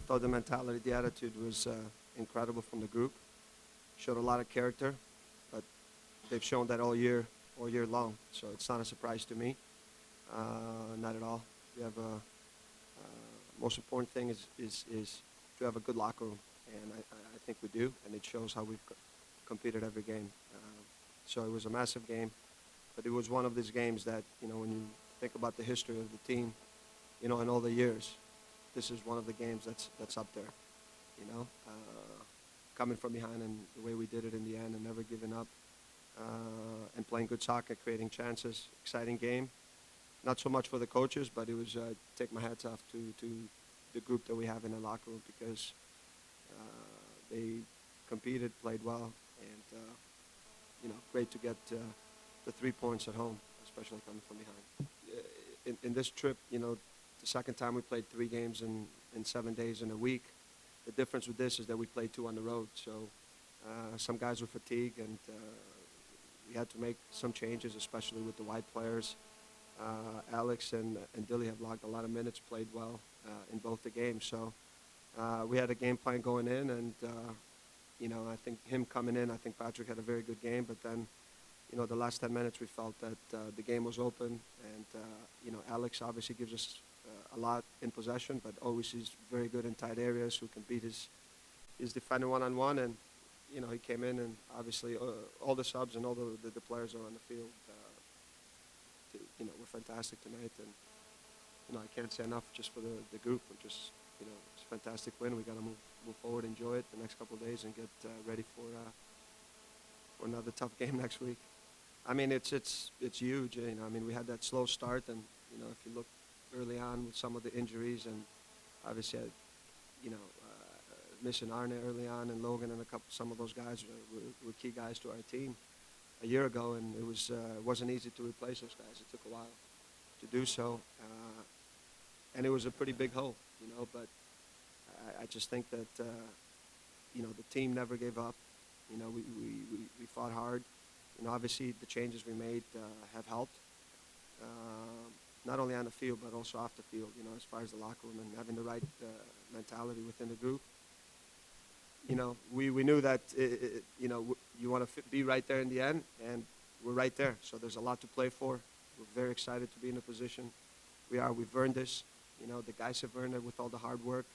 thought the mentality, the attitude was incredible from the group. Showed a lot of character, but they've shown that all year long. So it's not a surprise to me, not at all. We have most important thing is to have a good locker room, and I think we do, and it shows how we've competed every game. So it was a massive game, but it was one of these games that, when you think about the history of the team, in all the years, this is one of the games that's up there, coming from behind and the way we did it in the end and never giving up, and playing good soccer, creating chances, exciting game. Not so much for the coaches, but it was take my hats off to the group that we have in the locker room, because they competed, played well, and great to get the 3 points at home, especially coming from behind. In this trip, the second time we played 3 games in 7 days in a week. The difference with this is that we played 2 on the road, so some guys were fatigued, and we had to make some changes, especially with the wide players. Alex and Dilly have logged a lot of minutes, played well in both the games. So we had a game plan going in, and I think him coming in, I think Patrick had a very good game. But then, the last 10 minutes, we felt that the game was open, and Alex obviously gives us a lot in possession, but always he's very good in tight areas, who can beat his defender one-on-one. And he came in, and obviously all the subs and all the players are on the field. We're fantastic tonight, and I can't say enough just for the group. We're just, it's a fantastic win. We got to move forward, enjoy it the next couple of days, and get ready for another tough game next week. I mean, it's huge. I mean, we had that slow start, and if you look early on with some of the injuries, and obviously, missing Arne early on, and Logan, and some of those guys were key guys to our team a year ago, and it wasn't easy to replace those guys. It took a while to do so, and it was a pretty big hole, but I just think that the team never gave up. We fought hard. Obviously the changes we made have helped, not only on the field but also off the field, as far as the locker room and having the right mentality within the group. We knew that, you want to be right there in the end, and we're right there. So there's a lot to play for. We're very excited to be in a position we've earned this. The guys have earned it with all the hard work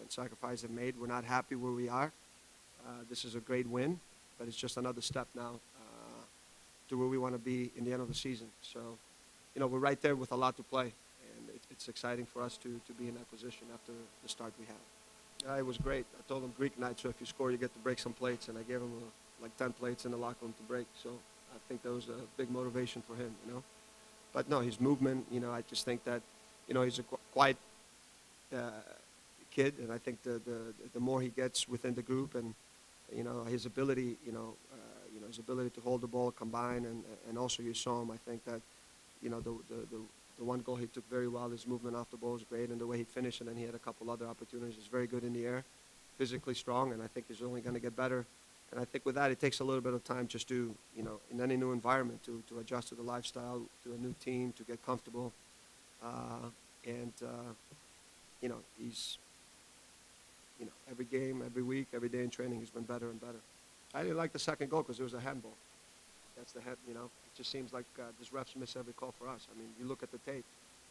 and sacrifice they've made. We're not happy where we are. This is a great win, but it's just another step now to where we want to be in the end of the season. So, we're right there with a lot to play, and it's exciting for us to be in that position after the start we had. It was great. I told him Greek night, so if you score, you get to break some plates, and I gave him like 10 plates in the locker room to break. So I think that was a big motivation for him, But no, his movement, I just think that, he's a quiet kid, and I think the more he gets within the group, and his ability, his ability to hold the ball, combine, and also you saw him. I think that, the one goal he took very well. His movement off the ball was great, and the way he finished, and then he had a couple other opportunities. He's very good in the air, physically strong, and I think he's only going to get better. And I think with that, it takes a little bit of time just to, in any new environment, to adjust to the lifestyle, to a new team, to get comfortable. He's, every game, every week, every day in training, he's been better and better. I didn't like the second goal because it was a handball. That's the head, it just seems like this refs miss every call for us. I mean, you look at the tape.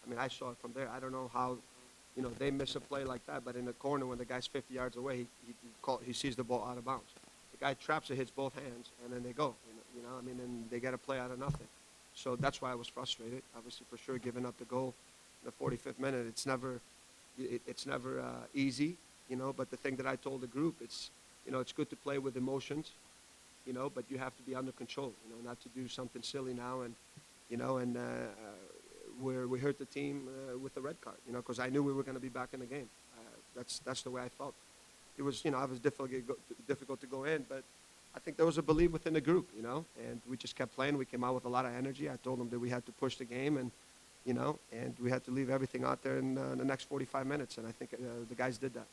I mean, I saw it from there. I don't know how, they miss a play like that, but in the corner when the guy's 50 yards away, he sees the ball out of bounds. The guy traps it, hits both hands, and then they go. And they get a play out of nothing. So that's why I was frustrated. Obviously, for sure, giving up the goal in the 45th minute, it's never easy, But the thing that I told the group, it's good to play with emotions, but you have to be under control, not to do something silly now, and where we hurt the team with the red card, because I knew we were going to be back in the game. That's the way I felt. It was, obviously difficult to go in, but I think there was a belief within the group, and we just kept playing. We came out with a lot of energy. I told them that we had to push the game, and we had to leave everything out there in the next 45 minutes, and I think the guys did that.